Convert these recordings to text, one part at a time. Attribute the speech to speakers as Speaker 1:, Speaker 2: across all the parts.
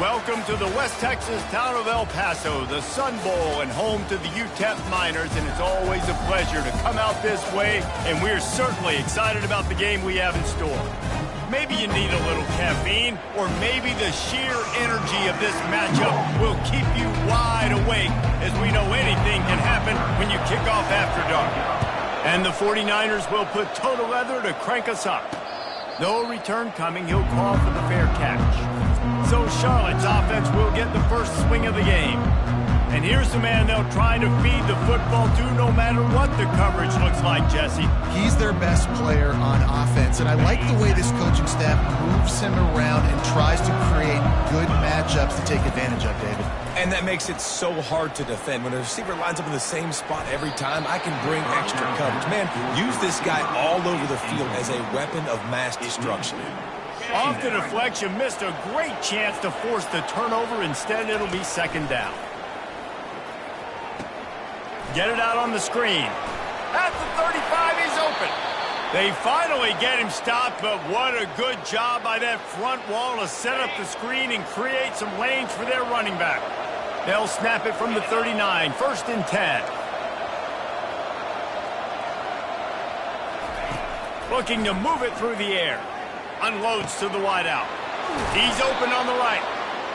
Speaker 1: Welcome to the West Texas town of El Paso, the Sun Bowl and home to the UTEP Miners, and it's always a pleasure to come out this way, and we're certainly excited about the game we have in store. Maybe you need a little caffeine, or maybe the sheer energy of this matchup will keep you wide awake, as we know anything can happen when you kick off after dark. And the 49ers will put total leather to crank us up. No return coming, he'll call for the fair catch. So Charlotte's offense will get the first swing of the game. And here's the man they'll try to feed the football to no matter what the coverage looks like, Jesse.
Speaker 2: He's their best player on offense, and I like the way this coaching staff moves him around and tries to create good matchups to take advantage of, David.
Speaker 3: And that makes it so hard to defend. When a receiver lines up in the same spot every time, I can bring extra coverage. Man, use this guy all over the field as a weapon of mass destruction.
Speaker 1: Off the deflection, missed a great chance to force the turnover. Instead, it'll be second down. Get it out on the screen. At the 35, he's open. They finally get him stopped, but what a good job by that front wall to set up the screen and create some lanes for their running back. They'll snap it from the 39, 1st and 10. Looking to move it through the air. Unloads to the wideout. He's open on the right.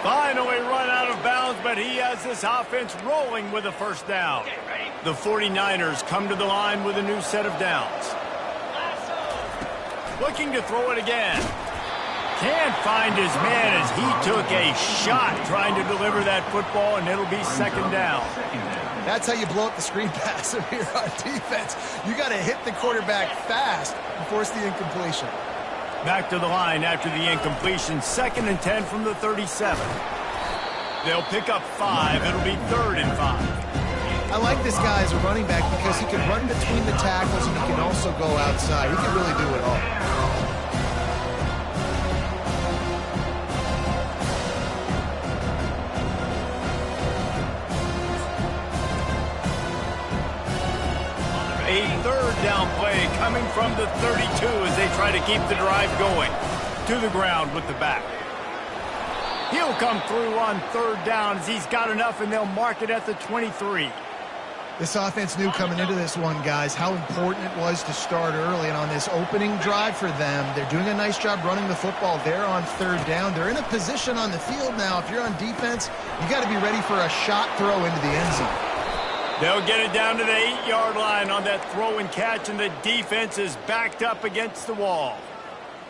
Speaker 1: Finally run out of bounds, but he has this offense rolling with a first down. The 49ers come to the line with a new set of downs. Looking to throw it again. Can't find his man as he took a shot trying to deliver that football, and it'll be second down.
Speaker 2: That's how you blow up the screen pass here on defense. You got to hit the quarterback fast and force the incompletion.
Speaker 1: Back to the line after the incompletion. 2nd and 10 from the 37. They'll pick up 5. It'll be 3rd and 5.
Speaker 2: I like this guy as a running back because he can run between the tackles and he can also go outside. He can really do it all.
Speaker 1: A 3rd down play coming from the 32 as they try to keep the drive going. To the ground with the back. He'll come through on 3rd down as he's got enough, and they'll mark it at the 23.
Speaker 2: This offense knew coming into this one, guys, how important it was to start early. And on this opening drive for them, they're doing a nice job running the football. They're on 3rd down. They're in a position on the field now. If you're on defense, you got to be ready for a shot throw into the end zone.
Speaker 1: They'll get it down to the 8-yard line on that throw and catch, and the defense is backed up against the wall.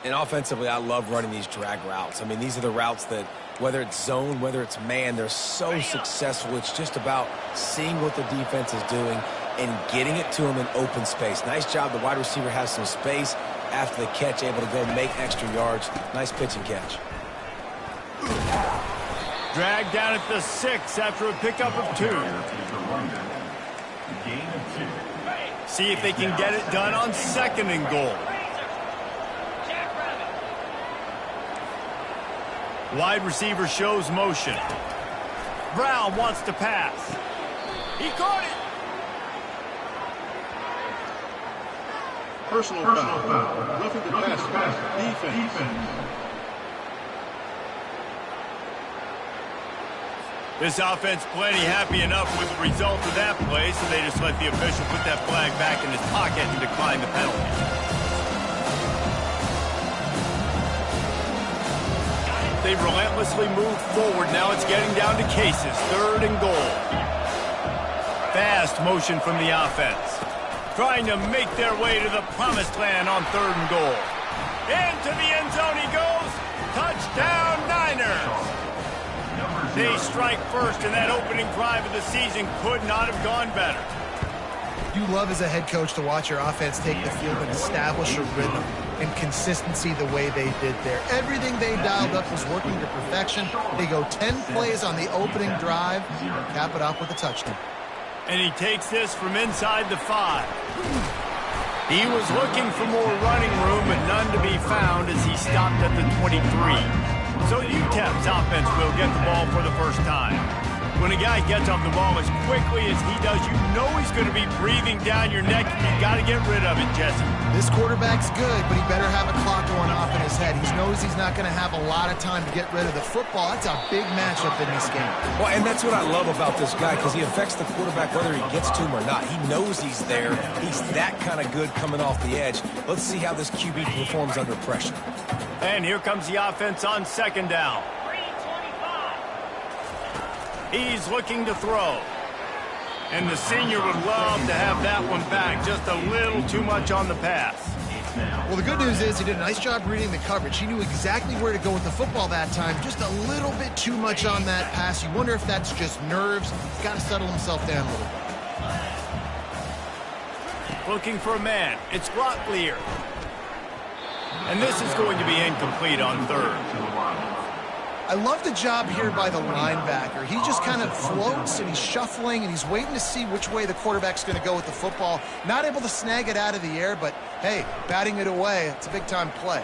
Speaker 3: And offensively, I love running these drag routes. I mean, these are the routes that, whether it's zone, whether it's man, they're so successful. It's just about seeing what the defense is doing and getting it to them in open space. Nice job. The wide receiver has some space after the catch, able to go make extra yards. Nice pitch and catch.
Speaker 1: Dragged down at the 6 after a pickup of 2. See if they can get it done on 2nd and goal. Wide receiver shows motion. Brown wants to pass. He caught it.
Speaker 4: Personal foul. Roughing the pass. Defense.
Speaker 1: This offense plenty happy enough with the result of that play, so they just let the official put that flag back in his pocket and decline the penalty. They relentlessly move forward. Now it's getting down to cases. 3rd and goal. Fast motion from the offense. Trying to make their way to the promised land on 3rd and goal. Into the end zone he goes. Touchdown, Niners. They strike first, and that opening drive of the season could not have gone better.
Speaker 2: You love as a head coach to watch your offense take the field and establish a rhythm and consistency the way they did there. Everything they dialed up was working to perfection. They go 10 plays on the opening drive, cap it off with a touchdown.
Speaker 1: And he takes this from inside the 5. He was looking for more running room, but none to be found as he stopped at the 23. So UTEP's offense will get the ball for the first time. When a guy gets off the ball as quickly as he does, you know he's going to be breathing down your neck, and you've got to get rid of it, Jesse.
Speaker 2: This quarterback's good, but he better have a clock going off in his head. He knows he's not going to have a lot of time to get rid of the football. That's a big matchup in this game.
Speaker 3: Well, and that's what I love about this guy, because he affects the quarterback whether he gets to him or not. He knows he's there. He's that kind of good coming off the edge. Let's see how this QB performs under pressure.
Speaker 1: And here comes the offense on second down. He's looking to throw. And the senior would love to have that one back. Just a little too much on the pass.
Speaker 2: Well, the good news is he did a nice job reading the coverage. He knew exactly where to go with the football that time. Just a little bit too much on that pass. You wonder if that's just nerves. He's got to settle himself down a little bit.
Speaker 1: Looking for a man. It's Locklear. And this is going to be incomplete on third.
Speaker 2: I love the job here by the linebacker. He just kind of floats, and he's shuffling, and he's waiting to see which way the quarterback's going to go with the football. Not able to snag it out of the air, but, hey, batting it away, it's a big-time play.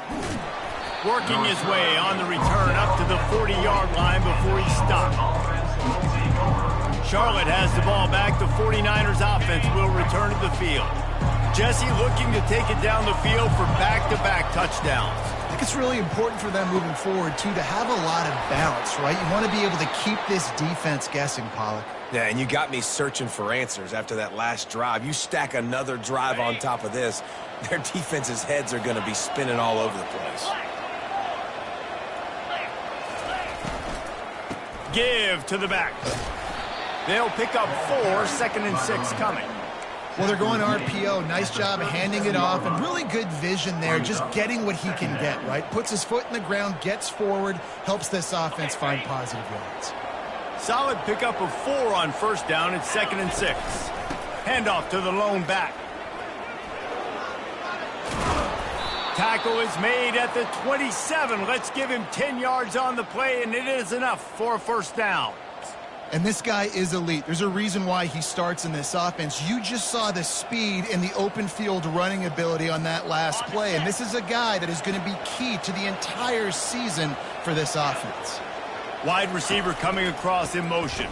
Speaker 1: Working his way on the return up to the 40-yard line before he stopped. Charlotte has the ball back. The 49ers offense will return to the field. Jesse looking to take it down the field for back-to-back touchdowns.
Speaker 2: I think it's really important for them moving forward, too, to have a lot of balance, right? You want to be able to keep this defense guessing, Pollack.
Speaker 3: Yeah, and you got me searching for answers after that last drive. You stack another drive on top of this, their defense's heads are going to be spinning all over the place.
Speaker 1: Give to the back. They'll pick up 4, 2nd and 6 coming.
Speaker 2: Well, they're going RPO. Nice job handing it off, and really good vision there, just getting what he can get, right? Puts his foot in the ground, gets forward, helps this offense find positive yards.
Speaker 1: Solid pickup of 4 on first down. It's 2nd and 6. Handoff to the lone back. Tackle is made at the 27. Let's give him 10 yards on the play, and it is enough for a first down.
Speaker 2: And this guy is elite. There's a reason why he starts in this offense. You just saw the speed and the open field running ability on that last play. And this is a guy that is going to be key to the entire season for this offense.
Speaker 1: Wide receiver coming across in motion.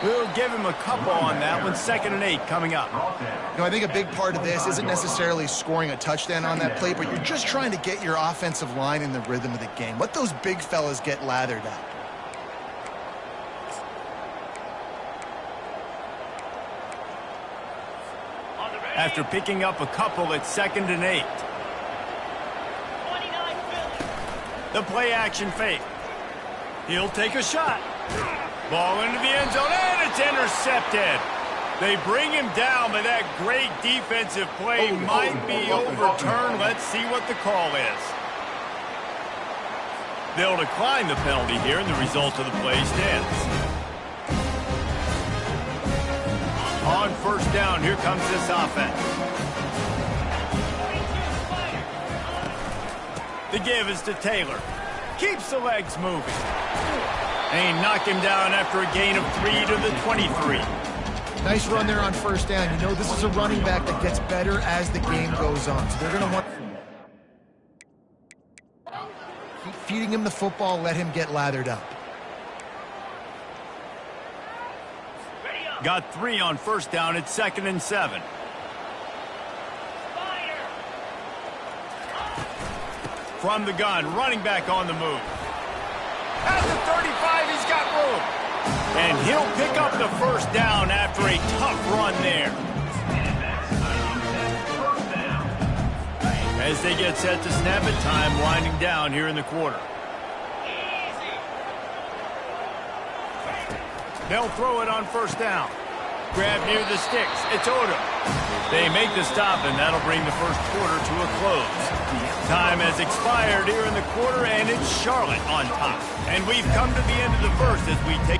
Speaker 1: We'll give him a couple on that one. 2nd and 8 coming up.
Speaker 2: You know, I think a big part of this isn't necessarily scoring a touchdown on that play, but you're just trying to get your offensive line in the rhythm of the game. Let those big fellas get lathered up.
Speaker 1: After picking up a couple, it's 2nd and 8. The play action fake. He'll take a shot. Ball into the end zone, and it's intercepted. They bring him down, but that great defensive play might be overturned. Let's see what the call is. They'll decline the penalty here, and the result of the play stands. On first down, here comes this offense. The give is to Taylor. Keeps the legs moving. And he knocked him down after a gain of 3 to the 23.
Speaker 2: Nice run there on first down. You know, this is a running back that gets better as the game goes on. So they're going to want to keep feeding him the football, let him get lathered up.
Speaker 1: Got 3 on first down. It's 2nd and 7. From the gun, running back on the move. At the 35, he's got room. And he'll pick up the first down after a tough run there. As they get set to snap it, time winding down here in the quarter. They'll throw it on first down. Grab near the sticks. It's Odom. They make the stop, and that'll bring the first quarter to a close. Time has expired here in the quarter, and it's Charlotte on top. And we've come to the end of the first as we take...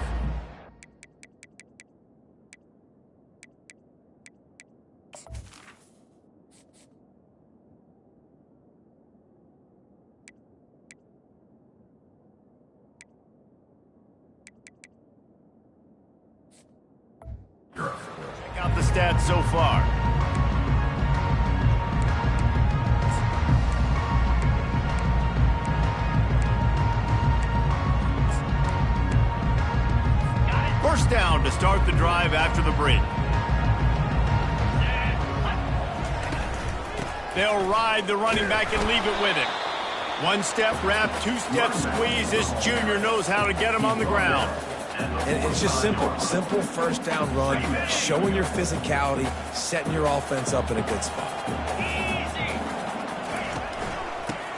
Speaker 1: Check out the stats so far. First down to start the drive after the break. They'll ride the running back and leave it with him. One-step wrap, two-step squeeze. This junior knows how to get him on the ground.
Speaker 3: And it's just simple. Simple first down run, showing your physicality, setting your offense up in a good spot.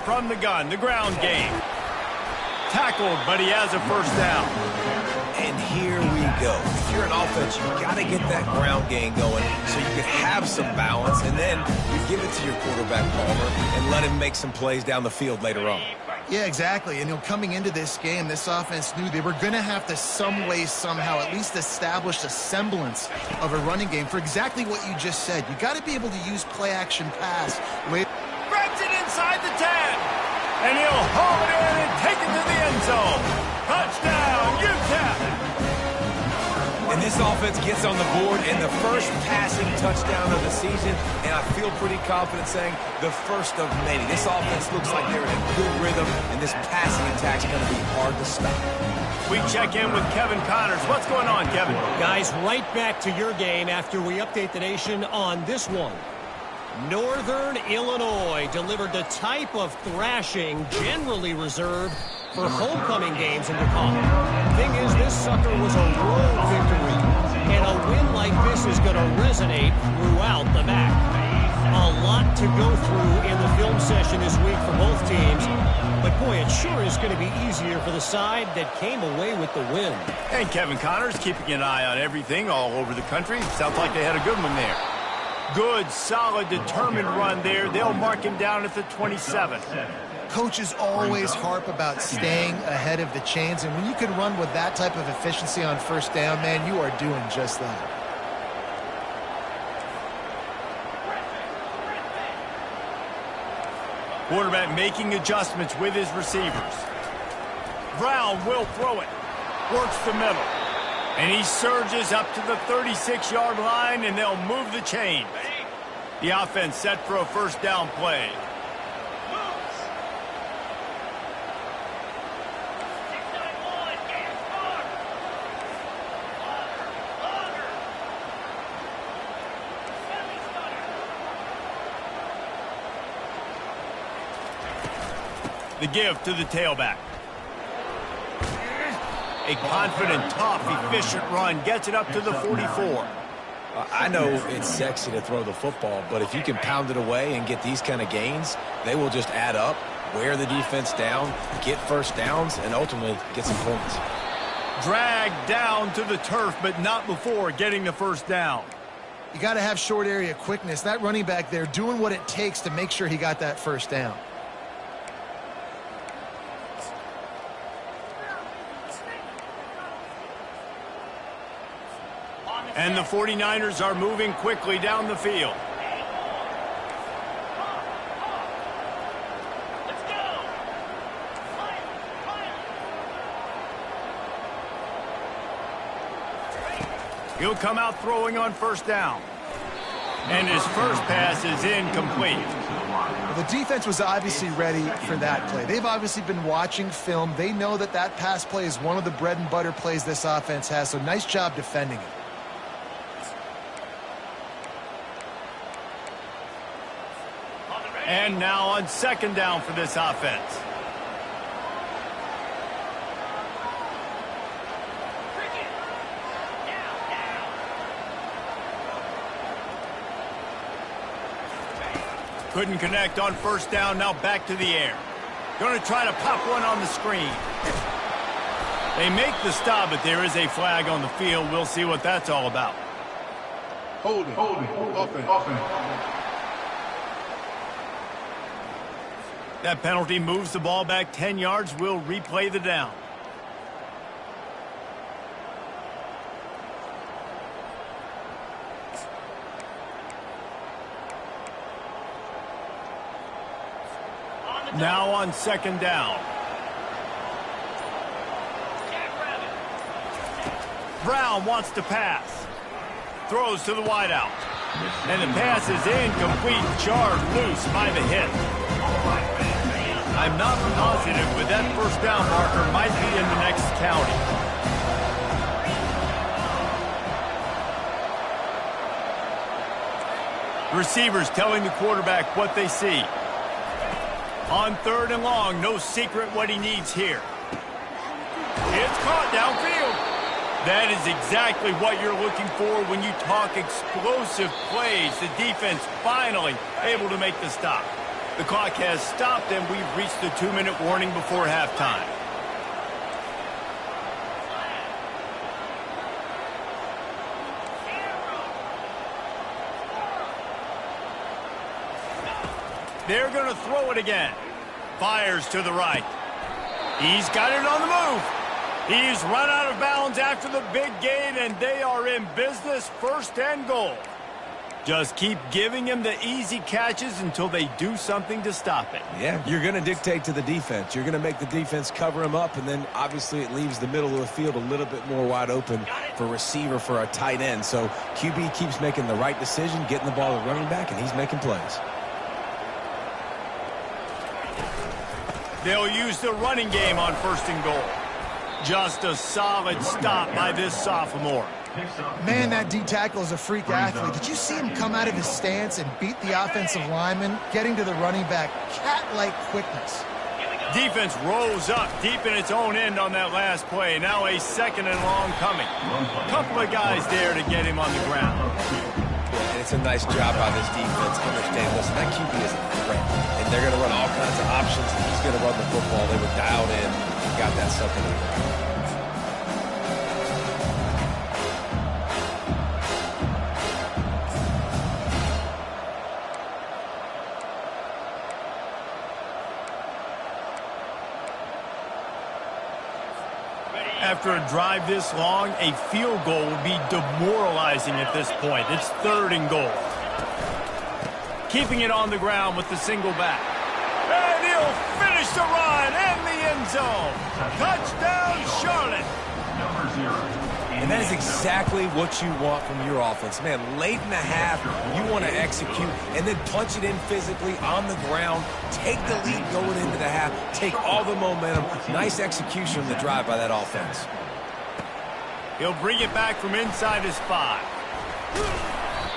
Speaker 1: From the gun, the ground game. Tackled, but he has a first down.
Speaker 3: And here we go. If you're an offense, you got to get that ground game going so you can have some balance, and then you give it to your quarterback, Palmer, and let him make some plays down the field later on.
Speaker 2: Yeah, exactly. And coming into this game, this offense knew they were going to have to some way, somehow, at least establish a semblance of a running game for exactly what you just said. You got to be able to use play-action pass.
Speaker 1: Grabs it inside the 10. And he'll haul it in and take it to the end zone. Touchdown, UTEP.
Speaker 3: And this offense gets on the board in the first passing touchdown of the season, and I feel pretty confident saying the first of many. This offense looks like they're in a good rhythm, and this passing attack's going to be hard to stop.
Speaker 1: We check in with Kevin Connors. What's going on, Kevin?
Speaker 5: Guys, right back to your game after we update the nation on this one. Northern Illinois delivered the type of thrashing generally reserved for homecoming games in DePaul. Thing is, this sucker was a road victory, and a win like this is going to resonate throughout the MAC. A lot to go through in the film session this week for both teams, but boy, it sure is going to be easier for the side that came away with the win.
Speaker 1: And Kevin Connors keeping an eye on everything all over the country. Sounds like they had a good one there. Good, solid, determined run there. They'll mark him down at the 27.
Speaker 2: Coaches always harp about staying ahead of the chains, and when you can run with that type of efficiency on first down, man, you are doing just that.
Speaker 1: Quarterback making adjustments with his receivers. Brown will throw it. Works the middle. And he surges up to the 36-yard line, and they'll move the chains. The offense set for a first down play. The give to the tailback. A confident, tough, efficient run gets it up to the 44.
Speaker 3: I know it's sexy to throw the football, but if you can pound it away and get these kind of gains, they will just add up, wear the defense down, get first downs, and ultimately get some points.
Speaker 1: Dragged down to the turf, but not before getting the first down.
Speaker 2: You got to have short area quickness. That running back there doing what it takes to make sure he got that first down.
Speaker 1: And the 49ers are moving quickly down the field. He'll come out throwing on first down. And his first pass is incomplete.
Speaker 2: Well, the defense was obviously ready for that play. They've obviously been watching film. They know that that pass play is one of the bread and butter plays this offense has, so nice job defending it.
Speaker 1: And now on second down for this offense. Couldn't connect on first down, now back to the air. Going to try to pop one on the screen. They make the stop, but there is a flag on the field. We'll see what that's all about.
Speaker 4: Holding. Offense.
Speaker 1: That penalty moves the ball back 10 yards. We'll replay the down. Now on second down. Brown wants to pass. Throws to the wideout. And the pass is incomplete. Jarred loose by the hit. I'm not positive, but that first down marker might be in the next county. Receivers telling the quarterback what they see. On 3rd and long, no secret what he needs here. It's caught downfield. That is exactly what you're looking for when you talk explosive plays. The defense finally able to make the stop. The clock has stopped, and we've reached the 2-minute warning before halftime. They're going to throw it again. Fires to the right. He's got it on the move. He's run out of bounds after the big gain, and they are in business, 1st and goal. Just keep giving him the easy catches until they do something to stop it.
Speaker 3: Yeah, you're going to dictate to the defense. You're going to make the defense cover him up, and then obviously it leaves the middle of the field a little bit more wide open for receiver, for a tight end. So QB keeps making the right decision, getting the ball to running back, and he's making plays.
Speaker 1: They'll use the running game on 1st and goal. Just a solid stop by this sophomore.
Speaker 2: Man, that D tackle is a freak athlete. Did you see him come out of his stance and beat the offensive lineman, getting to the running back? Cat-like quickness.
Speaker 1: Defense rolls up deep in its own end on that last play. Now a 2nd and long coming. A couple of guys there to get him on the ground.
Speaker 3: And it's a nice job by this defense. Understand, listen, that QB is a threat. And they're going to run all kinds of options, and he's going to run the football. They were dialed in and got that sucker on the ground.
Speaker 1: After a drive this long, a field goal would be demoralizing at this point. It's 3rd and goal. Keeping it on the ground with the single back. And he'll finish the run in the end zone. Touchdown, Charlotte.
Speaker 3: And that is exactly what you want from your offense. Man, late in the half, you want to execute and then punch it in physically on the ground. Take the lead going into the half. Take all the momentum. Nice execution on the drive by that offense.
Speaker 1: He'll bring it back from inside his 5.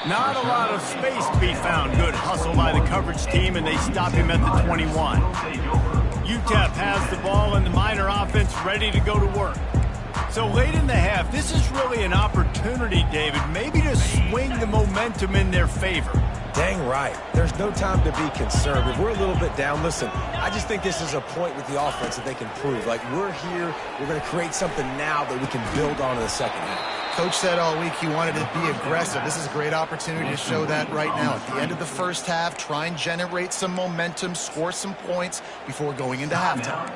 Speaker 1: Not a lot of space to be found. Good hustle by the coverage team, and they stop him at the 21. UTEP has the ball, and the Miner offense ready to go to work. So late in the half, this is really an opportunity, David, maybe to swing the momentum in their favor.
Speaker 3: Dang right. There's no time to be concerned. If we're a little bit down, listen, I just think this is a point with the offense that they can prove. Like, we're here, we're going to create something now that we can build on in the second half.
Speaker 2: Coach said all week he wanted to be aggressive. This is a great opportunity to show that right now. At the end of the first half, try and generate some momentum, score some points before going into halftime.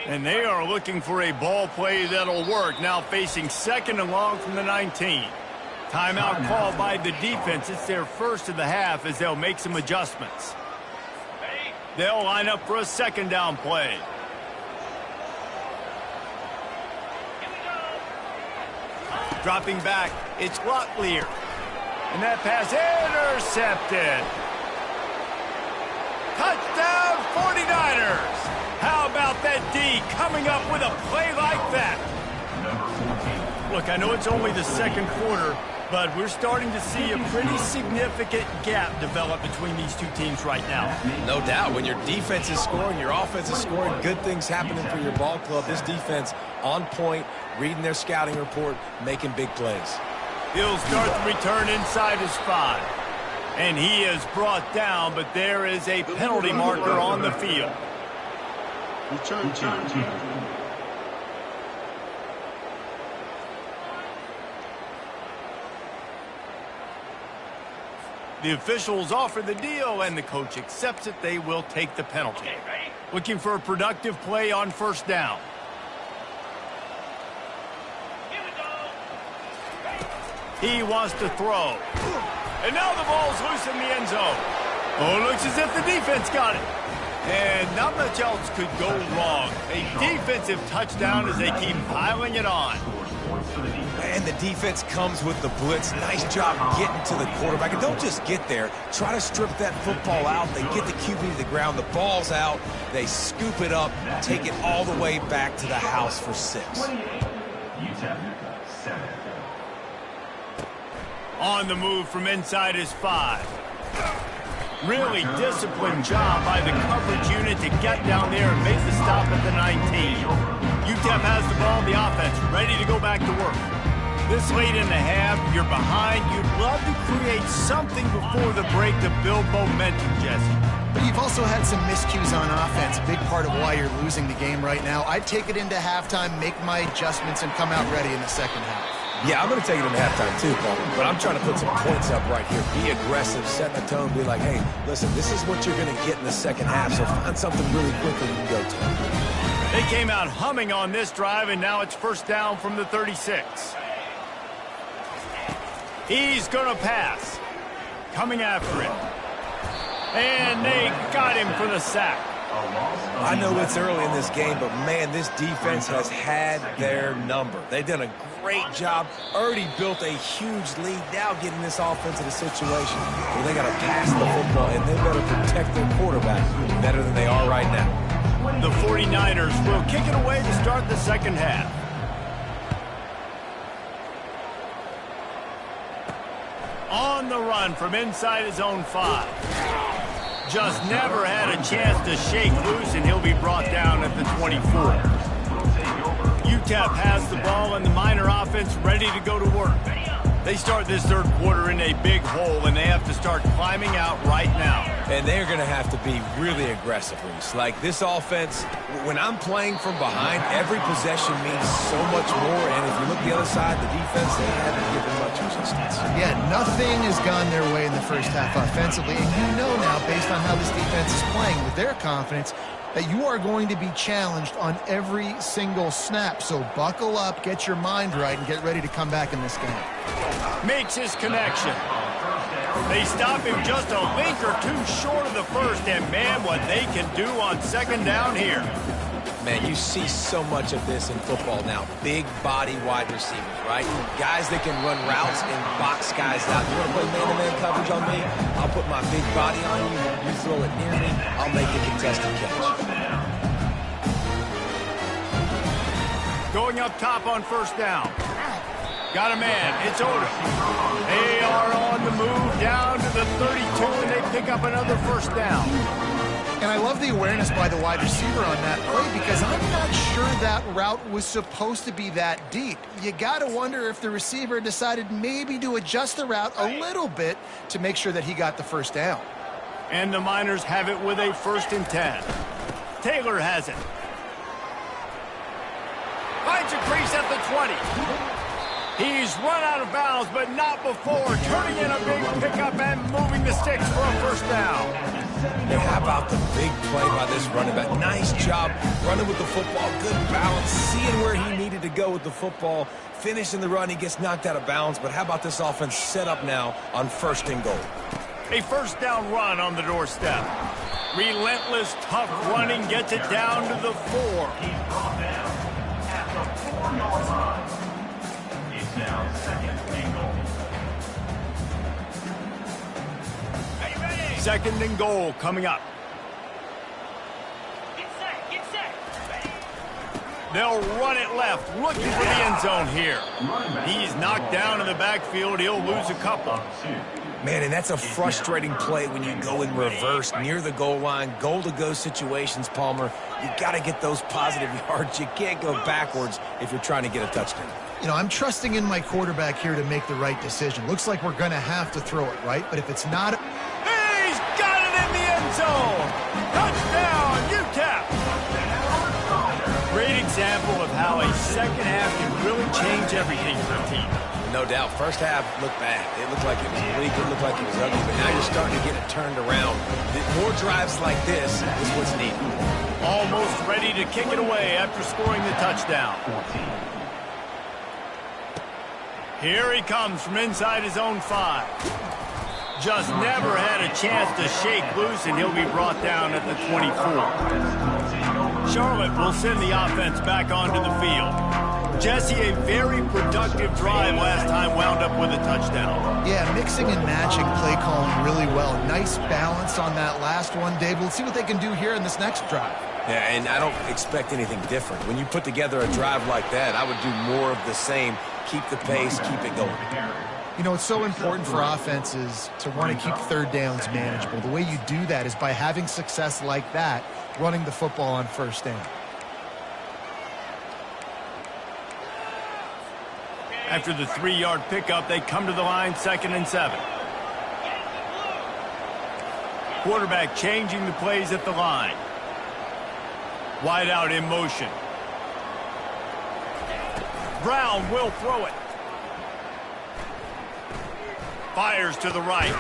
Speaker 1: And they are looking for a ball play that'll work. Now facing 2nd and long from the 19. Timeout called by the defense. It's their first of the half as they'll make some adjustments. They'll line up for a 2nd down play. Dropping back, it's Locklear. And that pass intercepted. Touchdown 49ers. How about that D coming up with a play like that? Look, I know it's only the 2nd quarter, but we're starting to see a pretty significant gap develop between these two teams right now.
Speaker 3: No doubt. When your defense is scoring, your offense is scoring, good things happening for your ball club. This defense on point, reading their scouting report, making big plays.
Speaker 1: He'll start the return inside his 5. And he is brought down, but there is a penalty marker on the field.
Speaker 4: Return team.
Speaker 1: The officials offer the deal, and the coach accepts it. They will take the penalty. Looking for a productive play on 1st down. He wants to throw. And now the ball's loose in the end zone. Oh, it looks as if the defense got it. And not much else could go wrong. A defensive touchdown as they keep piling it on.
Speaker 3: And And the defense comes with the blitz. Nice job getting to the quarterback. And don't just get there. Try to strip that football out. They get the QB to the ground. The ball's out. They scoop it up, take it all the way back to the house for 6.
Speaker 1: On the move from inside his 5. Really disciplined job by the coverage unit to get down there and make the stop at the 19. UTEP has the ball, the offense ready to go back to work. This late in the half, you're behind. You'd love to create something before the break to build momentum, Jesse.
Speaker 2: But you've also had some miscues on offense, a big part of why you're losing the game right now. I'd take it into halftime, make my adjustments, and come out ready in the second half.
Speaker 3: Yeah, I'm going to take it into halftime too, Paul. But I'm trying to put some points up right here. Be aggressive, set the tone, be like, hey, listen, this is what you're going to get in the second half, so find something really quickly you can go to.
Speaker 1: They came out humming on this drive, and now it's first down from the 36. He's going to pass. Coming after him. And they got him for the sack.
Speaker 3: I know it's early in this game, but, man, this defense has had their number. They've done a great job, already built a huge lead, now getting this offense in a situation where they got to pass the football, and they better protect their quarterback better than they are right now.
Speaker 1: The 49ers will kick it away to start the second half. On the run from inside his own 5. Just never had a chance to shake loose, and he'll be brought down at the 24. UTEP has the ball, and the Miner offense ready to go to work. They start this third quarter in a big hole, and they have to start climbing out right now.
Speaker 3: And they're going to have to be really aggressive, Reese. Like, this offense, when I'm playing from behind, every possession means so much more. And if you look the other side, the defense, they haven't given much resistance.
Speaker 2: Yeah, nothing has gone their way in the first half offensively. And you know now, based on how this defense is playing with their confidence, that you are going to be challenged on every single snap. So buckle up, get your mind right, and get ready to come back in this game.
Speaker 1: Makes his connection. They stop him just a link or two short of the first, and man, what they can do on second down here.
Speaker 3: Man, you see so much of this in football now. Big body wide receivers, right? Guys that can run routes and box guys out. You want to play man-to-man coverage on me? I'll put my big body on you. You throw it near me, I'll make the contested catch.
Speaker 1: Going up top on first down. Got a man. It's Odom. They are on the move down to the 32, and they pick up another first down.
Speaker 2: And I love the awareness by the wide receiver on that play, because I'm not sure that route was supposed to be that deep. You got to wonder if the receiver decided maybe to adjust the route a little bit to make sure that he got the first down.
Speaker 1: And the Miners have it with a 1st and 10. Taylor has it. Finds a crease at the 20. He's run out of bounds, but not before turning in a big pickup and moving the sticks for a first down.
Speaker 3: And how about the big play by this running back? Nice job running with the football, good balance, seeing where he needed to go with the football, finishing the run. He gets knocked out of bounds, but how about this offense set up now on 1st and goal?
Speaker 1: A first down run on the doorstep. Relentless, tough running gets it down to the 4.
Speaker 6: Now, 2nd and goal.
Speaker 1: 2nd and goal coming up.
Speaker 6: Get set.
Speaker 1: They'll run it left, looking for the end zone here. He's knocked down in the backfield. He'll lose a couple.
Speaker 3: Man, and that's a frustrating play when you go in reverse near the goal line, goal-to-go situations, Palmer. You got to get those positive yards. You can't go backwards if you're trying to get a touchdown.
Speaker 2: You know, I'm trusting in my quarterback here to make the right decision. Looks like we're going to have to throw it, right? But if it's not...
Speaker 1: He's got it in the end zone! Touchdown, UTEP! Great example of how a second half can really change everything for a team.
Speaker 3: No doubt. First half looked bad. It looked like it was weak. It looked like it was ugly. But now you're starting to get it turned around. More drives like this is what's needed.
Speaker 1: Almost ready to kick it away after scoring the touchdown. Here he comes from inside his own 5. Just never had a chance to shake loose, and he'll be brought down at the 24. Charlotte will send the offense back onto the field. Jesse, a very productive drive last time wound up with a touchdown.
Speaker 2: Yeah, mixing and matching play calling really well. Nice balance on that last one, Dave. We'll see what they can do here in this next drive.
Speaker 3: Yeah, and I don't expect anything different. When you put together a drive like that, I would do more of the same. Keep the pace, keep it going.
Speaker 2: You know, it's so important for offenses to want to keep third downs manageable. The way you do that is by having success like that, running the football on first down.
Speaker 1: After the 3-yard pickup, they come to the line, 2nd and 7. Quarterback changing the plays at the line. Wide out in motion. Brown will throw it. Fires to the right.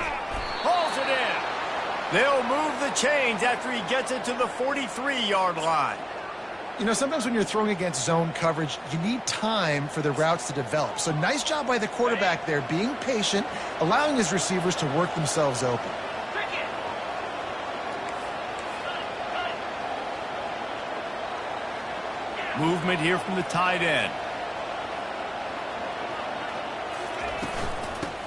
Speaker 1: Hauls it in. They'll move the chains after he gets it to the 43-yard line.
Speaker 2: You know, sometimes when you're throwing against zone coverage, you need time for the routes to develop. So nice job by the quarterback there, being patient, allowing his receivers to work themselves open.
Speaker 1: Movement here from the tight end.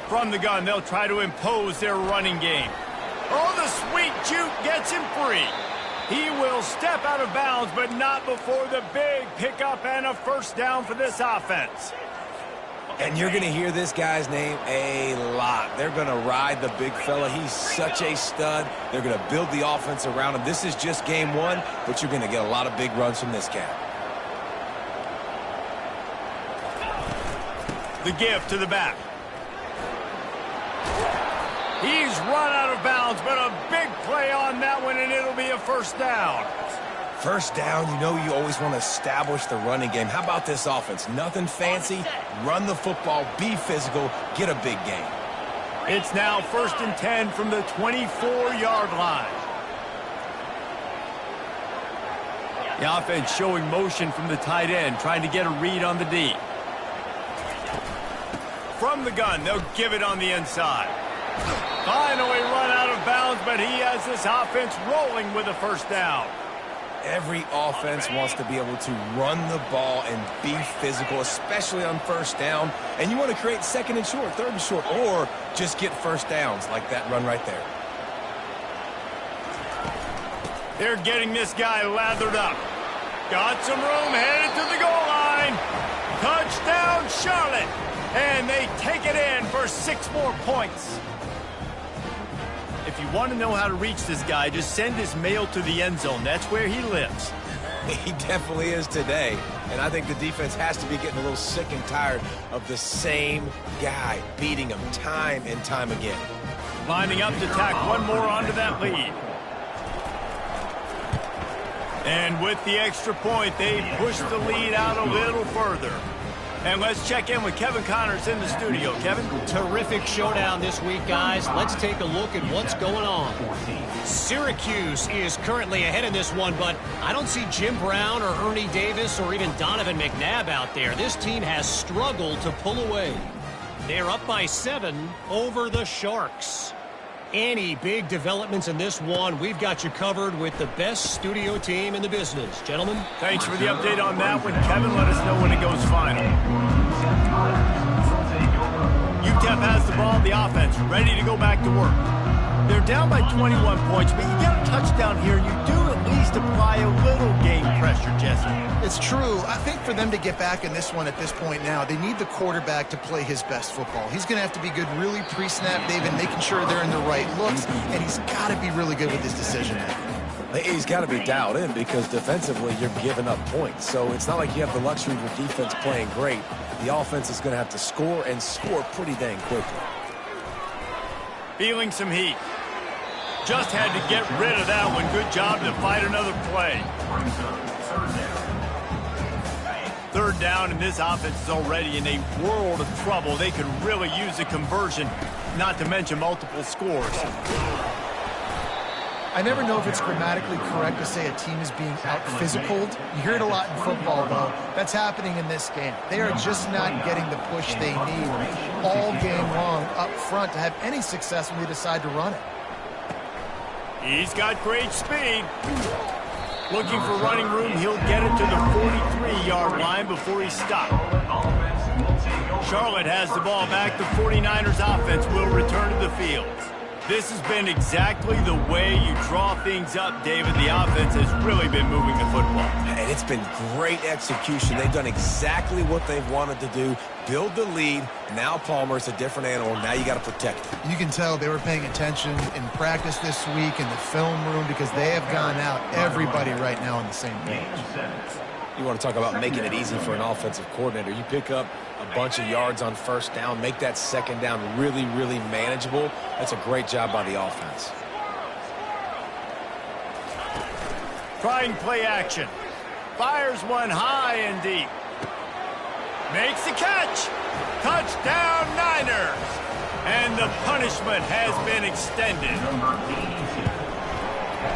Speaker 1: From the gun, they'll try to impose their running game. Oh, the sweet juke gets him free. He will step out of bounds, but not before the big pickup and a first down for this offense.
Speaker 3: And you're going to hear this guy's name a lot. They're going to ride the big fella. He's such a stud. They're going to build the offense around him. This is just game one, but you're going to get a lot of big runs from this guy.
Speaker 1: The give to the back. He's run out of bounds, but a big play on that one, and it'll be a first down.
Speaker 3: First down, you know you always want to establish the running game. How about this offense? Nothing fancy. Run the football, be physical, get a big gain.
Speaker 1: It's now 1st and 10 from the 24-yard line. The offense showing motion from the tight end, trying to get a read on the D. From the gun, they'll give it on the inside. Finally run out of bounds, but he has this offense rolling with a first down.
Speaker 3: Every offense wants to be able to run the ball and be physical, especially on first down. And you want to create 2nd and short, 3rd and short, or just get first downs like that run right there.
Speaker 1: They're getting this guy lathered up. Got some room, headed to the goal line. Touchdown, Charlotte. And they take it in for 6 more points. If you want to know how to reach this guy, just send his mail to the end zone. That's where he lives.
Speaker 3: He definitely is today. And I think the defense has to be getting a little sick and tired of the same guy beating him time and time again.
Speaker 1: Lining up to tack one more onto that lead. And with the extra point, they push the lead out a little further. And let's check in with Kevin Connors in the studio. Kevin?
Speaker 5: Terrific showdown this week, guys. Let's take a look at what's going on. Syracuse is currently ahead in this one, but I don't see Jim Brown or Ernie Davis or even Donovan McNabb out there. This team has struggled to pull away. They're up by 7 over the Sharks. Any big developments in this one, we've got you covered with the best studio team in the business. Gentlemen?
Speaker 1: Thanks for the update on that one, Kevin. Let us know when it goes final. UTEP has the ball, the offense, ready to go back to work. They're down by 21 points, but you get a touchdown here, and you do at least apply a little game pressure, Jesse.
Speaker 2: It's true. I think for them to get back in this one at this point now, they need the quarterback to play his best football. He's going to have to be good really pre-snap, David, making sure they're in the right looks, and he's got to be really good with his decision making.
Speaker 3: He's got to be dialed in because defensively you're giving up points. So it's not like you have the luxury of your defense playing great. The offense is going to have to score and score pretty dang quickly.
Speaker 1: Feeling some heat. Just had to get rid of that one. Good job to fight another play. 3rd down, and this offense is already in a world of trouble. They could really use a conversion, not to mention multiple scores.
Speaker 2: I never know if it's grammatically correct to say a team is being out-physicaled. You hear it a lot in football, though. That's happening in this game. They are just not getting the push they need all game long up front to have any success when they decide to run it.
Speaker 1: He's got great speed. Looking for running room, he'll get it to the 43-yard line before he stopped. Charlotte has the ball back. The 49ers offense will return to the field. This has been exactly the way you draw things up, David. The offense has really been moving the football.
Speaker 3: And it's been great execution. They've done exactly what they've wanted to do. Build the lead. Now Palmer's a different animal. Now you got to protect him.
Speaker 2: You can tell they were paying attention in practice this week in the film room because they have gone out, everybody right now on the same page.
Speaker 3: You want to talk about making it easy for an offensive coordinator. You pick up a bunch of yards on first down, make that second down really, really manageable. That's a great job by the offense.
Speaker 1: Trying play action. Fires one high and deep. Makes the catch. Touchdown, Niners. And the punishment has been extended.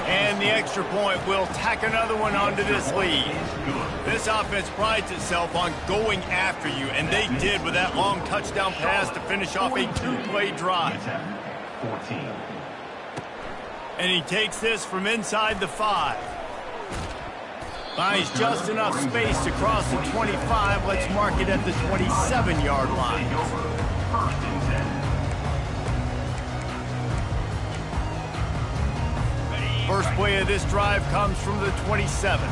Speaker 1: And the extra point will tack another one onto this lead. This offense prides itself on going after you, and they did with that long touchdown pass to finish off a two-play drive. And he takes this from inside the 5. Finds just enough space to cross the 25. Let's mark it at the 27-yard line. First play of this drive comes from the 27.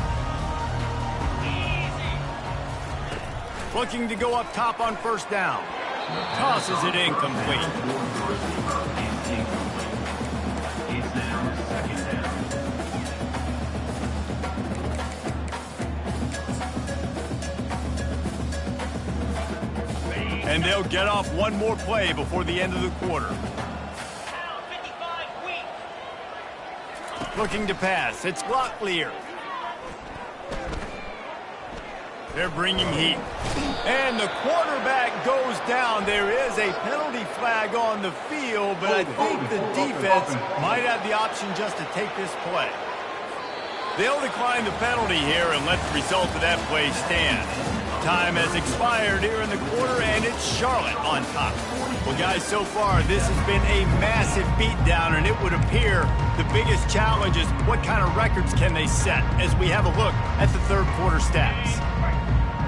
Speaker 1: Looking to go up top on first down. Tosses it incomplete. And they'll get off one more play before the end of the quarter. Looking to pass. It's Locklear. They're bringing heat. And the quarterback goes down. There is a penalty flag on the field, but I think the defense might have the option just to take this play. They'll decline the penalty here and let the result of that play stand. Time has expired here in the quarter, and it's Charlotte on top. Well, guys, so far, this has been a massive beatdown, and it would appear the biggest challenge is what kind of records can they set as we have a look at the third quarter stats.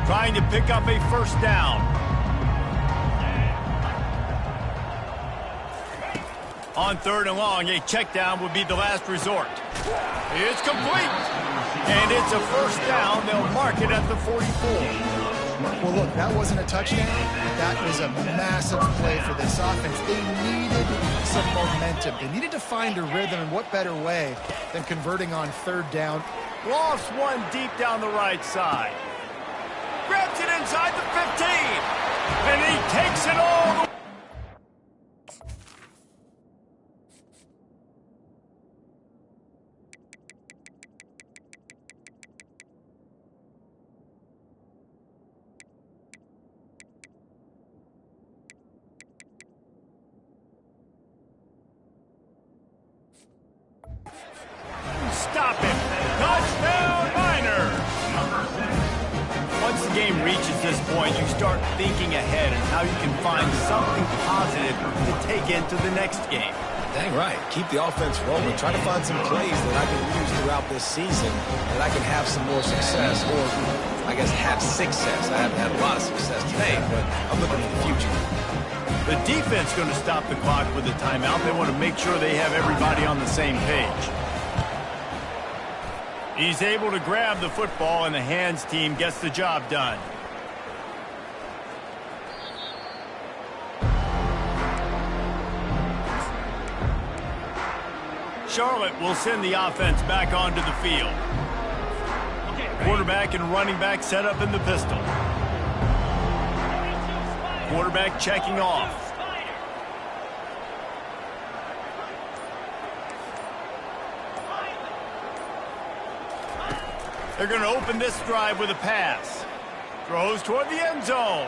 Speaker 1: Trying to pick up a first down. On third and long, a check down would be the last resort. It's complete. And it's a first down. They'll mark it at the 44.
Speaker 2: Well, look, that wasn't a touchdown. That was a massive play for this offense. They needed some momentum. They needed to find a rhythm, and what better way than converting on third down.
Speaker 1: Lofts one deep down the right side. Grabs it inside the 15. And he takes it all the way. Stop it. Touchdown, Niners. Once the game reaches this point, you start thinking ahead and how you can find something positive to take into the next game.
Speaker 3: Dang right. Keep the offense rolling. Try to find some plays that I can use throughout this season that I can have some more success, or I guess have success. I haven't had a lot of success today, but I'm looking for the future.
Speaker 1: The defense going to stop the clock with a timeout. They want to make sure they have everybody on the same page. He's able to grab the football, and the hands team gets the job done. Charlotte will send the offense back onto the field. Quarterback and running back set up in the pistol. Quarterback checking off. They're going to open this drive with a pass. Throws toward the end zone.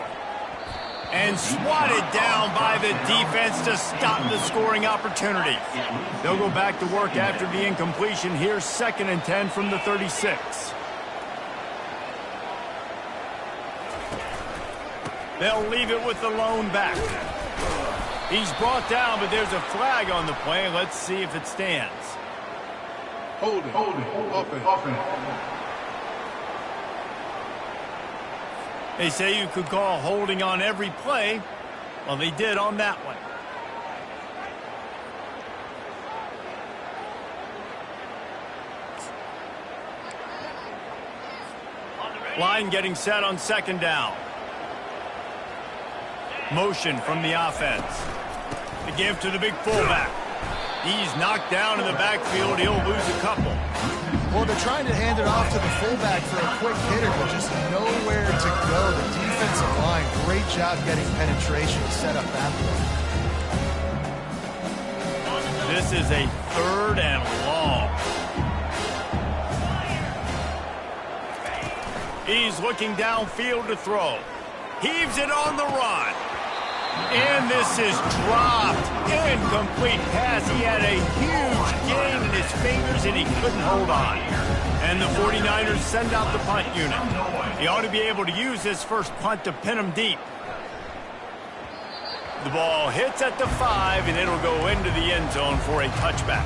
Speaker 1: And swatted down by the defense to stop the scoring opportunity. They'll go back to work after the incompletion. Here's 2nd and 10 from the 36. They'll leave it with the lone back. He's brought down, but there's a flag on the play. Let's see if it stands.
Speaker 4: Holding. Offense.
Speaker 1: They say you could call holding on every play. Well, they did on that one. Line getting set on second down. Motion from the offense. The give to the big fullback. He's knocked down in the backfield. He'll lose a couple.
Speaker 2: Well, they're trying to hand it off to the fullback for a quick hitter, but just nowhere to go. The defensive line, great job getting penetration to set up that play.
Speaker 1: This is a 3rd and long. He's looking downfield to throw. Heaves it on the run. And this is dropped. Incomplete pass. He had a huge gain in his fingers and he couldn't hold on. And the 49ers send out the punt unit. He ought to be able to use this first punt to pin him deep. The ball hits at the 5 and it'll go into the end zone for a touchback.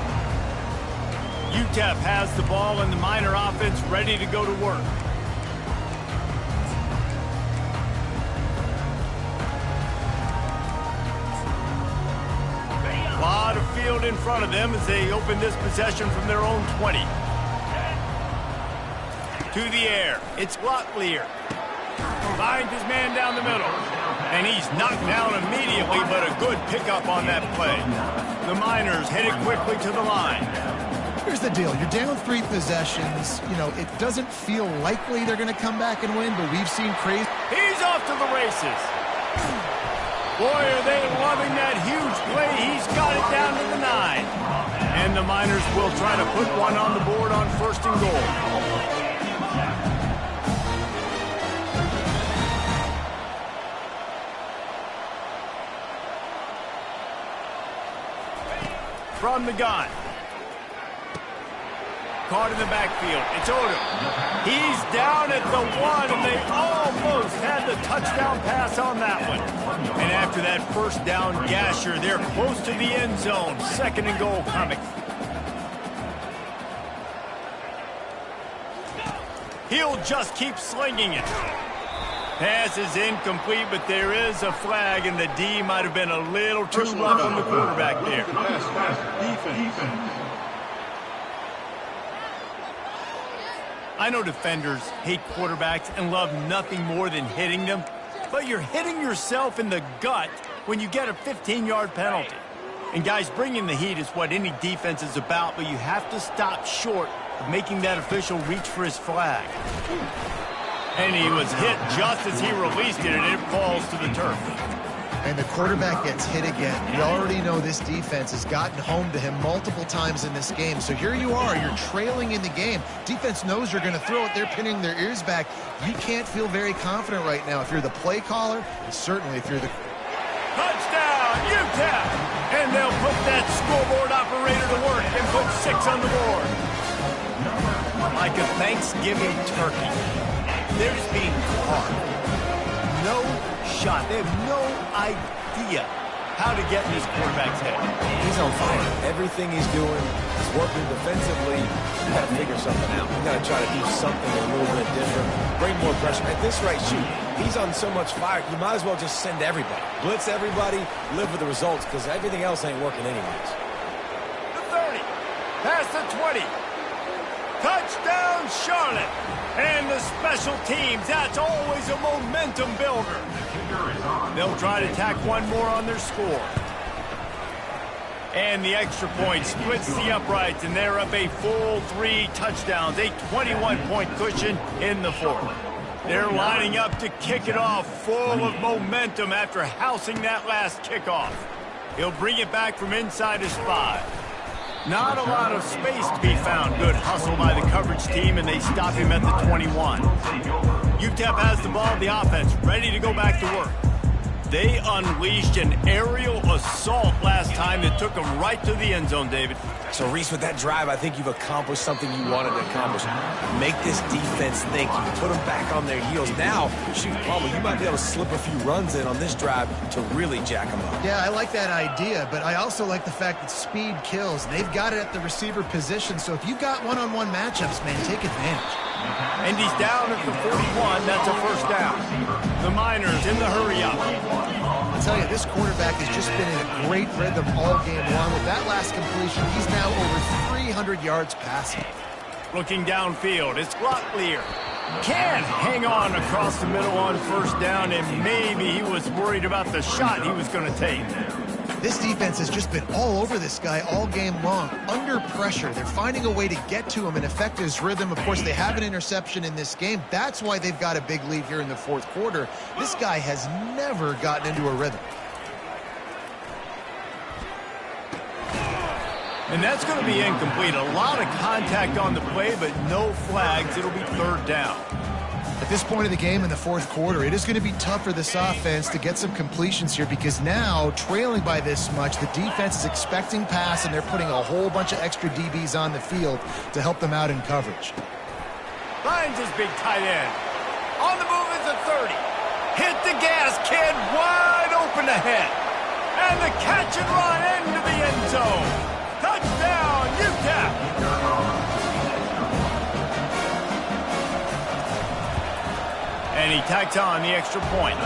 Speaker 1: UTEP has the ball and the Miner offense ready to go to work. A lot of field in front of them as they open this possession from their own 20. To the air. It's Locklear. Finds his man down the middle. And he's knocked down immediately, but a good pickup on that play. The Miners headed quickly to the line.
Speaker 2: Here's the deal. You're down 3 possessions. You know, it doesn't feel likely they're going to come back and win, but we've seen crazy.
Speaker 1: He's off to the races. Boy, are they loving that huge play. He's got it down to the 9. And the Miners will try to put one on the board on 1st and goal. From the gun. Caught in the backfield. It's Odom. He's down at the 1, and they almost had the touchdown pass on that one. And after that first down gasher, they're close to the end zone. 2nd and goal coming. He'll just keep slinging it. Pass is incomplete, but there is a flag, and the D might have been a little too rough on the quarterback there.
Speaker 4: Defense.
Speaker 1: I know defenders hate quarterbacks and love nothing more than hitting them, but you're hitting yourself in the gut when you get a 15-yard penalty. And guys, bringing the heat is what any defense is about, but you have to stop short of making that official reach for his flag. And he was hit just as he released it, and it falls to the turf.
Speaker 2: And the quarterback gets hit again. We already know this defense has gotten home to him multiple times in this game. So here you are, you're trailing in the game. Defense knows you're going to throw it. They're pinning their ears back. You can't feel very confident right now if you're the play caller, and certainly if you're the...
Speaker 1: Touchdown, UTEP! And they'll put that scoreboard operator to work and put 6 on the board. Like a Thanksgiving turkey. They're just being carved. No shot. They have no idea how to get in this quarterback's head.
Speaker 3: He's on fire. Everything he's doing is working defensively. You got to figure something out. You got to try to do something a little bit different. Bring more pressure. At this rate, shoot, he's on so much fire, you might as well just send everybody. Blitz everybody, live with the results, because everything else ain't working anyways.
Speaker 1: The 30. Past the 20. Touchdown, Charlotte. And the special teams, that's always a momentum builder. They'll try to tack one more on their score. And the extra point splits the uprights, and they're up a full 3 touchdowns, a 21-point cushion in the 4th. They're lining up to kick it off, full of momentum after housing that last kickoff. He'll bring it back from inside his 5. Not a lot of space to be found. Good hustle by the coverage team, and they stop him at the 21. UTEP has the ball, the offense, ready to go back to work. They unleashed an aerial assault last time that that took them right to the end zone, David.
Speaker 3: So, Reese, with that drive, I think you've accomplished something you wanted to accomplish. Make this defense think. You put them back on their heels. Now, shoot, probably you might be able to slip a few runs in on this drive to really jack them up.
Speaker 2: Yeah, I like that idea, but I also like the fact that speed kills. They've got it at the receiver position, so if you've got one-on-one matchups, man, take advantage.
Speaker 1: And he's down at the 41. That's a first down. The Miners in the hurry-up.
Speaker 2: I'll tell you, this quarterback has just been in a great rhythm all game long. With that last completion, he's now over 300 yards passing.
Speaker 1: Looking downfield, it's Locklear. Can't hang on across the middle on first down, and maybe he was worried about the shot he was going to take.
Speaker 2: This defense has just been all over this guy all game long. Under pressure, they're finding a way to get to him and affect his rhythm. Of course, they have an interception in this game. That's why they've got a big lead here in the fourth quarter. This guy has never gotten into a rhythm.
Speaker 1: And that's going to be incomplete. A lot of contact on the play, but no flags. It'll be third down.
Speaker 2: At this point of the game in the fourth quarter, it is going to be tough for this offense to get some completions here because now, trailing by this much, the defense is expecting pass, and they're putting a whole bunch of extra DBs on the field to help them out in coverage.
Speaker 1: Finds his big tight end. On the move is a 30. Hit the gas, kid. Wide open ahead. And the catch and run into the end zone. Touchdown, UTEP. And he tacks on the extra point.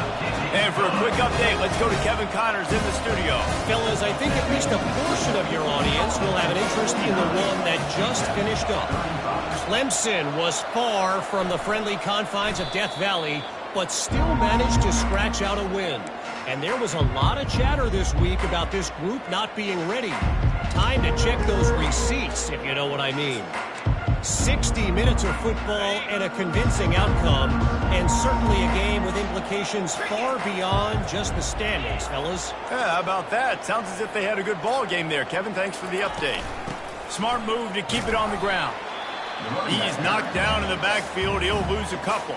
Speaker 1: And for a quick update, let's go to Kevin Connors in the studio.
Speaker 5: Fellas, I think at least a portion of your audience will have an interest in the one that just finished up. Clemson was far from the friendly confines of Death Valley, but still managed to scratch out a win. And there was a lot of chatter this week about this group not being ready. Time to check those receipts, if you know what I mean. 60 minutes of football and a convincing outcome, and certainly a game with implications far beyond just the standings, fellas.
Speaker 1: Yeah, how about that? Sounds as if they had a good ball game there. Kevin, thanks for the update. Smart move to keep it on the ground. He's knocked down in the backfield. He'll lose a couple.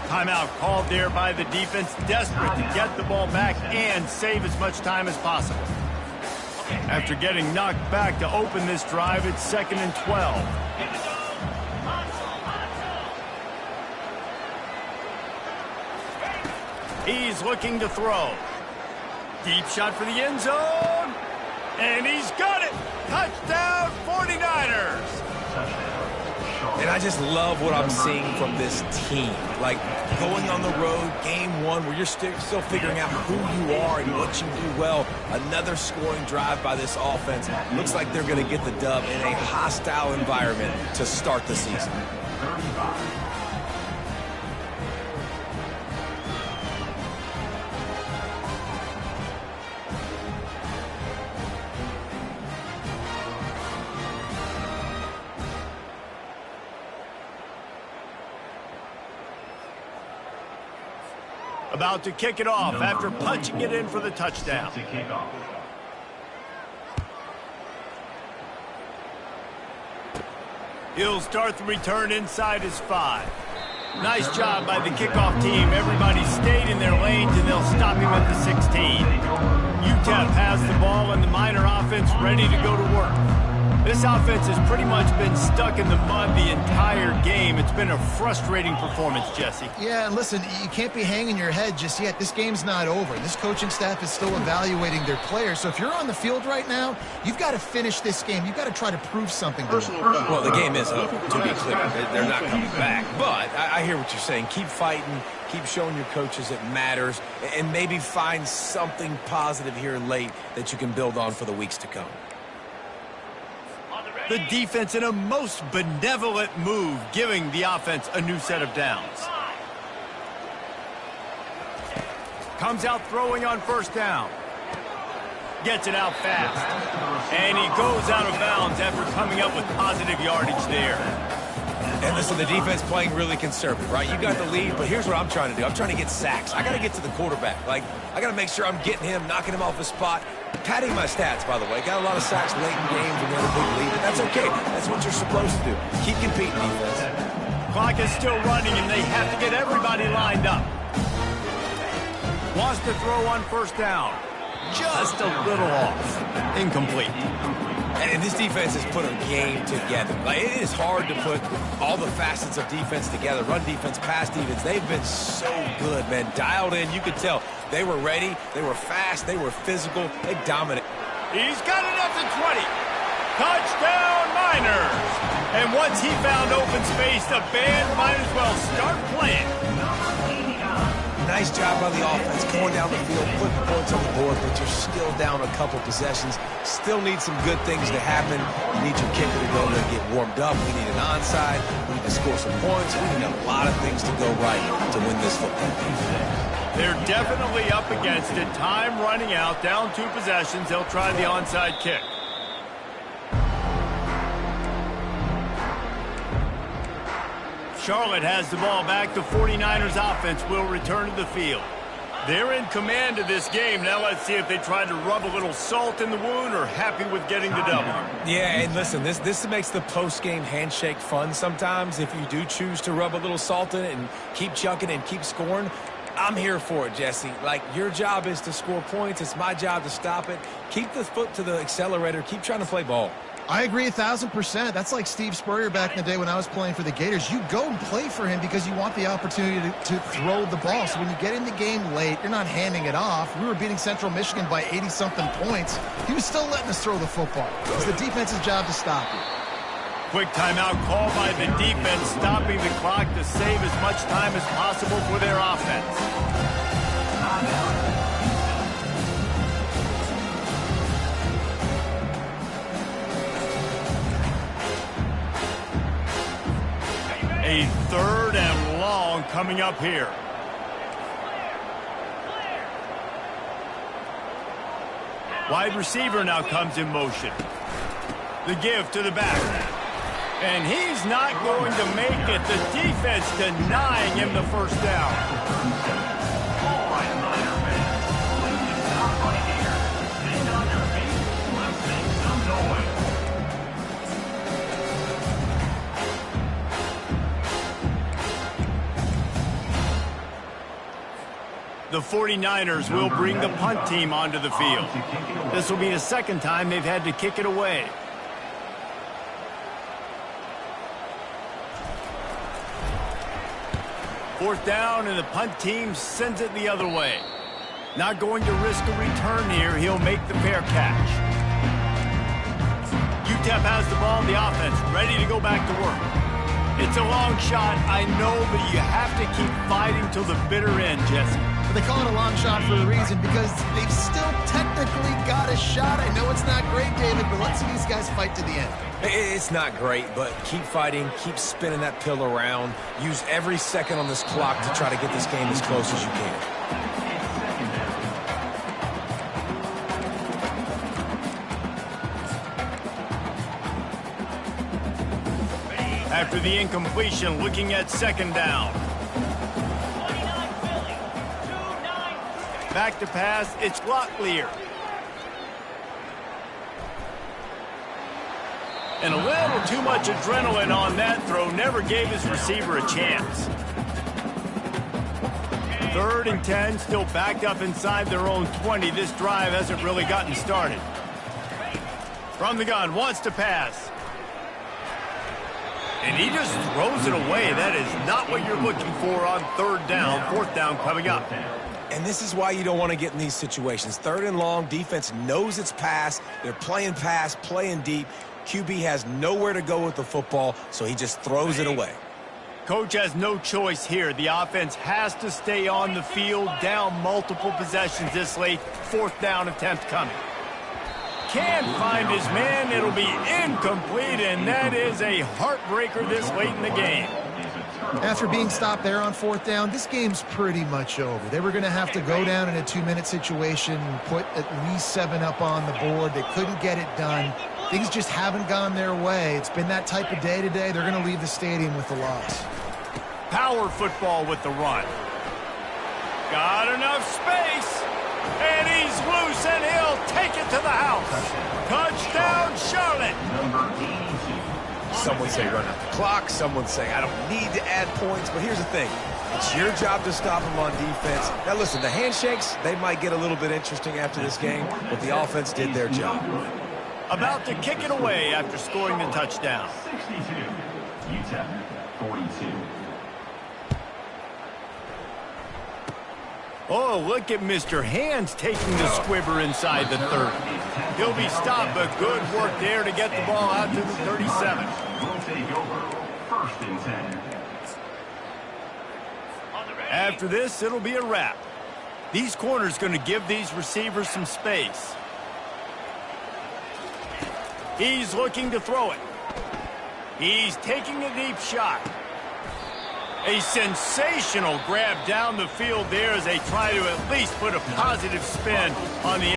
Speaker 1: Timeout called there by the defense, desperate to get the ball back and save as much time as possible. After getting knocked back to open this drive, it's 2nd and 12. He's looking to throw. Deep shot for the end zone. And he's got it. Touchdown, 49ers.
Speaker 3: And I just love what I'm seeing from this team. Like, going on the road, game one, where you're still figuring out who you are and what you do well. Another scoring drive by this offense. Looks like they're going to get the dub in a hostile environment to start the season.
Speaker 1: About to kick it off after punching it in for the touchdown. He'll start the return inside his 5. Nice job by the kickoff team. Everybody stayed in their lanes, and they'll stop him at the 16. UTEP has the ball, and the Miner offense ready to go to work. This offense has pretty much been stuck in the mud the entire game. It's been a frustrating performance, Jesse.
Speaker 2: Yeah, and listen, you can't be hanging your head just yet. This game's not over. This coaching staff is still evaluating their players. So if you're on the field right now, you've got to finish this game. You've got to try to prove something to them.
Speaker 3: Well, the game is over, to be clear. They're not coming back. But I hear what you're saying. Keep fighting. Keep showing your coaches it matters. And maybe find something positive here late that you can build on for the weeks to come.
Speaker 1: The defense in a most benevolent move, giving the offense a new set of downs. Comes out throwing on first down. Gets it out fast. And he goes out of bounds after coming up with positive yardage there.
Speaker 3: And listen, the defense playing really conservative, right? You got the lead, but here's what I'm trying to do. I'm trying to get sacks. I got to get to the quarterback. Like, I got to make sure I'm getting him, knocking him off his spot. Padding my stats, by the way. Got a lot of sacks late in games when you're in a big lead, but that's okay. That's what you're supposed to do. Keep competing, defense.
Speaker 1: Clock is still running, and they have to get everybody lined up. Wants to throw on first down. just a little off. Incomplete.
Speaker 3: And this defense has put a game together. Like, it is hard to put all the facets of defense together. Run defense, pass defense. They've been so good, man. Dialed in. You could tell they were ready. They were fast. They were physical. They dominated.
Speaker 1: He's got it up to 20. Touchdown, Miners. And once he found open space, the band might as well start playing.
Speaker 3: Nice job by the offense, going down the field, putting points on the board, but you're still down a couple possessions. Still need some good things to happen. You need your kicker to go there and get warmed up. We need an onside. We need to score some points. We need a lot of things to go right to win this football game.
Speaker 1: They're definitely up against it. Time running out, down 2 possessions. They'll try the onside kick. Charlotte has the ball back. The 49ers offense will return to the field. They're in command of this game. Now let's see if they try to rub a little salt in the wound or happy with getting the W.
Speaker 3: Yeah, and listen, this makes the post-game handshake fun sometimes. If you do choose to rub a little salt in it and keep chucking and keep scoring, I'm here for it, Jesse. Like, your job is to score points. It's my job to stop it. Keep the foot to the accelerator. Keep trying to play ball.
Speaker 2: I agree 1,000%. That's like Steve Spurrier back in the day when I was playing for the Gators. You go and play for him because you want the opportunity to throw the ball. So when you get in the game late, you're not handing it off. We were beating Central Michigan by 80-something points. He was still letting us throw the football. It's the defense's job to stop you.
Speaker 1: Quick timeout call by the defense, stopping the clock to save as much time as possible for their offense. A 3rd and long coming up here. Wide receiver now comes in motion. The give to the back. And he's not going to make it. The defense denying him the first down.
Speaker 6: All right, Niner fans. Please stop right here. Stand on your feet. Let's make some noise.
Speaker 1: The 49ers will bring the punt team onto the field. This will be the second time they've had to kick it away. Fourth down, and the punt team sends it the other way. Not going to risk a return here. He'll make the fair catch. UTEP has the ball in the offense, ready to go back to work. It's a long shot, I know, but you have to keep fighting till the bitter end, Jesse.
Speaker 2: They call it a long shot for a reason because they've still technically got a shot. I know it's not great, David, but let's see these guys fight to the end.
Speaker 3: It's not great, but keep fighting, keep spinning that pill around. Use every second on this clock to try to get this game as close as you can.
Speaker 1: After the incompletion, looking at second down. Back to pass, it's Locklear. And a little too much adrenaline on that throw, never gave his receiver a chance. 3rd and 10, still backed up inside their own 20. This drive hasn't really gotten started. From the gun, wants to pass. And he just throws it away. That is not what you're looking for on 3rd down. 4th down coming up.
Speaker 3: And this is why you don't want to get in these situations. 3rd and long, defense knows it's pass. They're playing pass, playing deep. QB has nowhere to go with the football, so he just throws it away.
Speaker 1: Coach has no choice here. The offense has to stay on the field, down multiple possessions this late. 4th down attempt coming. Can't find his man. It'll be incomplete, and that is a heartbreaker this late in the game.
Speaker 2: After being stopped there on 4th down, this game's pretty much over. They were going to have to go down in a 2-minute situation and put at least 7 up on the board. They couldn't get it done. Things just haven't gone their way. It's been that type of day today. They're going to leave the stadium with the loss.
Speaker 1: Power football with the run. Got enough space. And he's loose, and he'll take it to the house. Touchdown, Charlotte.
Speaker 3: Some would say run out the clock. Some would say I don't need to add points. But here's the thing. It's your job to stop them on defense. Now, listen, the handshakes, they might get a little bit interesting after this game, but the offense did their job.
Speaker 1: About to kick it away after scoring the touchdown.
Speaker 6: 62. UTEP 42.
Speaker 1: Oh, look at Mr. Hands taking the squibber inside the 30. He'll be stopped, but good work there to get the ball out to the 37.
Speaker 6: Will take over. First and 10.
Speaker 1: After this, it'll be a wrap. These corners going to give these receivers some space. He's looking to throw it. He's taking a deep shot. A sensational grab down the field there as they try to at least put a positive spin on the